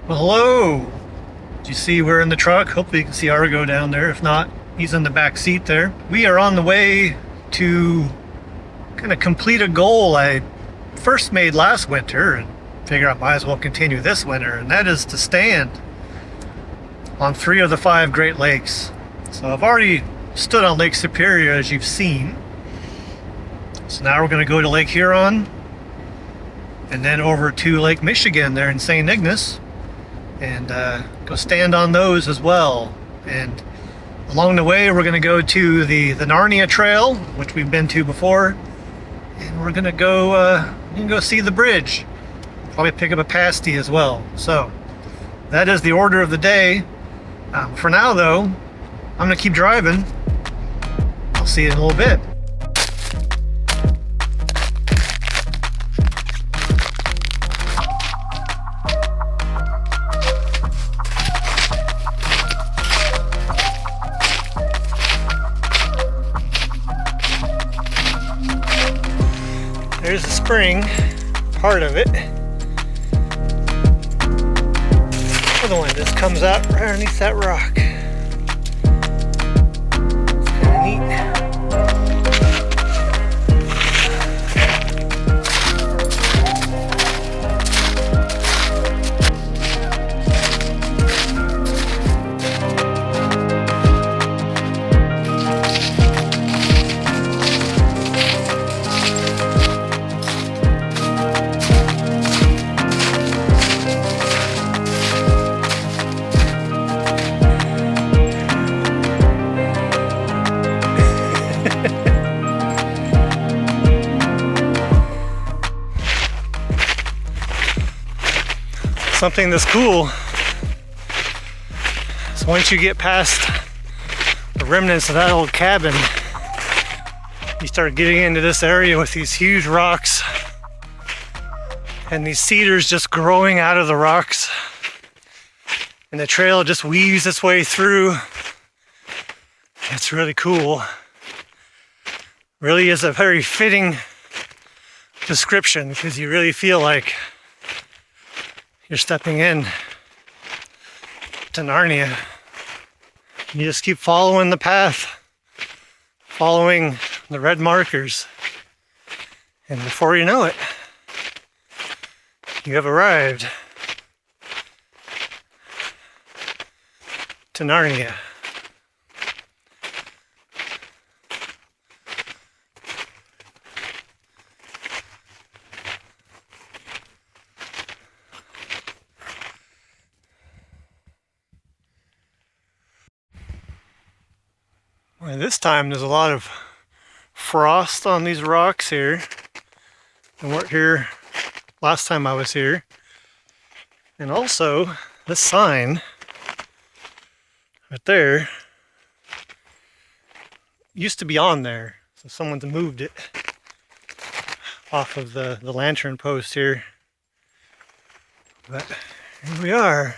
Well, hello. Did you see we're in the truck? Hopefully you can see Argo down there. If not, he's in the back seat there. We are on the way to kind of complete a goal I first made last winter and figure I might as well continue this winter, and that is to stand on 3 of the 5 Great Lakes. So I've already stood on Lake Superior, as you've seen. So now we're going to go to Lake Huron and then over to Lake Michigan there in St. Ignace and go stand on those as well. And along the way we're going to go to the Narnia Trail, which we've been to before, and we're going to go see the bridge. Probably pick up a pasty as well. So that is the order of the day. For now though, I'm going to keep driving. I'll see you in a little bit. There's the spring, part of it. The other one just comes out right underneath that rock. It's kind of neat. Something that's cool is once you get past the remnants of that old cabin, you start getting into this area with these huge rocks and these cedars just growing out of the rocks, and the trail just weaves its way through. It's really cool. Really is a very fitting description because you really feel like you're stepping in to Narnia. You just keep following the path, following the red markers, and before you know it, you have arrived to Narnia. Well, this time there's a lot of frost on these rocks here. They weren't here last time I was here. And also, this sign right there used to be on there. So someone's moved it off of the lantern post here. But here we are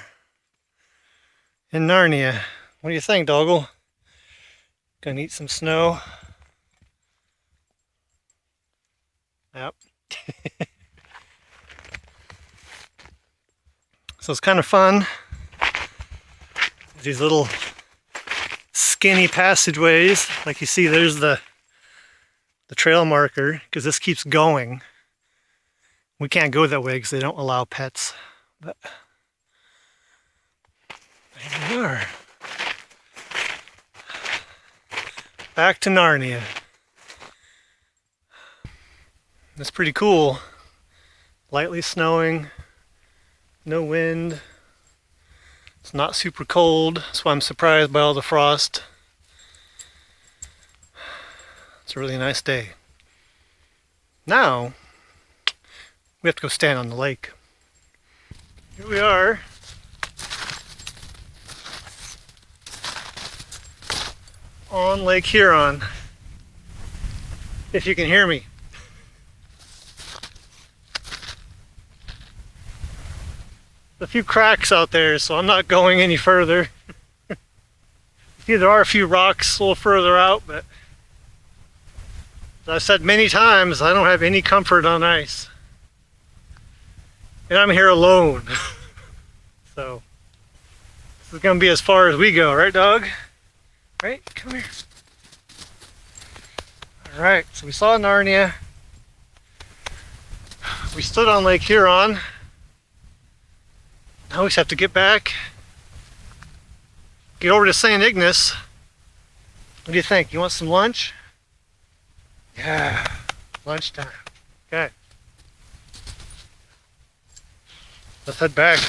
in Narnia. What do you think, Doggle? Gonna eat some snow. Yep. So it's kind of fun. These little skinny passageways. Like you see, there's the trail marker, because this keeps going. We can't go that way because they don't allow pets. But there we are. Back to Narnia. It's pretty cool. Lightly snowing, no wind. It's not super cold, that's why I'm surprised by all the frost. It's a really nice day. Now, we have to go stand on the lake. Here we are. On Lake Huron, if you can hear me. A few cracks out there, so I'm not going any further. There are a few rocks a little further out, but as I've said many times, I don't have any comfort on ice. And I'm here alone. So is gonna be as far as we go, right, dog? Right? Come here. All right, so we saw Narnia. We stood on Lake Huron. Now we just have to get back, get over to St. Ignace. What do you think? You want some lunch? Yeah, lunchtime. Okay. Let's head back.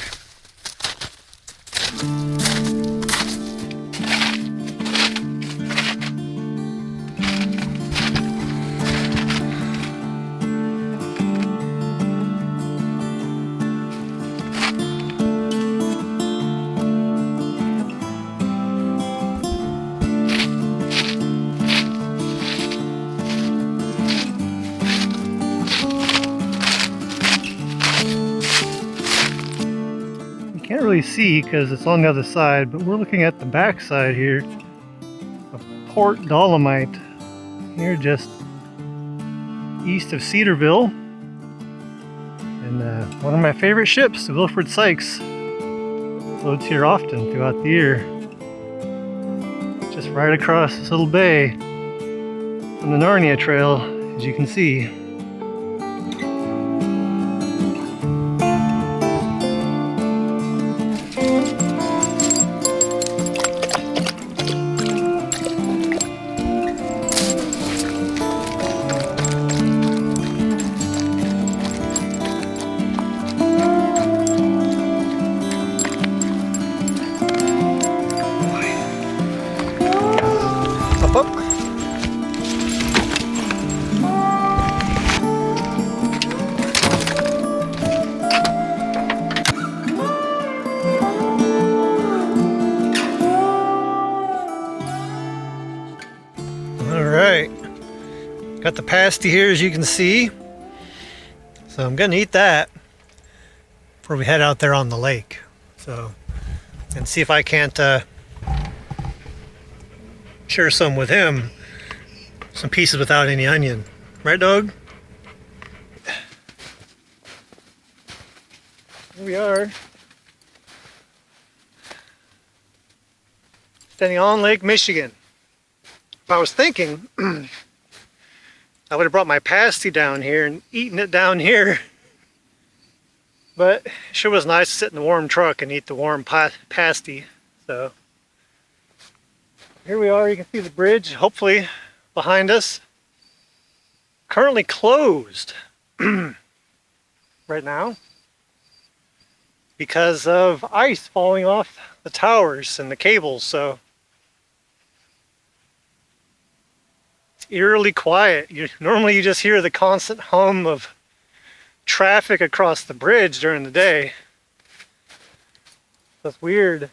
Can't really see because it's on the other side, but we're looking at the back side here of Port Dolomite, here just east of Cedarville. And one of my favorite ships, the Wilfred Sykes, loads here often throughout the year. Just right across this little bay from the Narnia Trail, as you can see. Alright, got the pasty here as you can see, so I'm gonna eat that before we head out there on the lake. So, and see if I can't share some with him, some pieces without any onion. Right, dog? Here we are, standing on Lake Michigan. I was thinking I would have brought my pasty down here and eaten it down here, but it sure was nice to sit in the warm truck and eat the warm pasty. So here we are. You can see the bridge hopefully behind us, currently closed right now because of ice falling off the towers and the cables. So eerily quiet. Normally you just hear the constant hum of traffic across the bridge during the day. That's weird.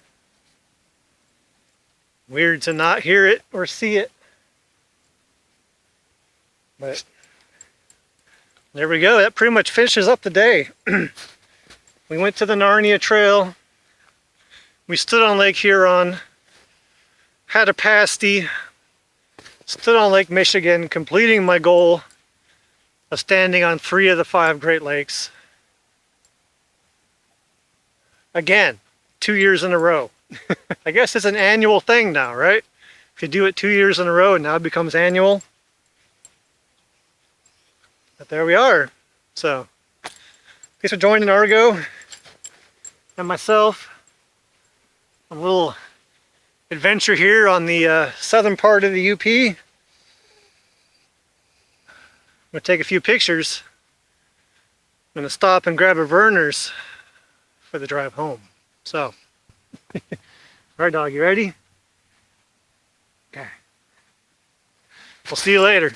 Weird to not hear it or see it. But there we go. That pretty much finishes up the day. We went to the Narnia Trail. We stood on Lake Huron. Had a pasty. Stood on Lake Michigan, completing my goal of standing on 3 of the 5 Great Lakes. Again, 2 years in a row. I guess it's an annual thing now, right? If you do it 2 years in a row, and now it becomes annual. But there we are. So, thanks for joining Argo and myself on a little adventure here on the southern part of the UP. I'm gonna take a few pictures. I'm gonna stop and grab a Verner's for the drive home. So, all right, dog, you ready? Okay. We'll see you later.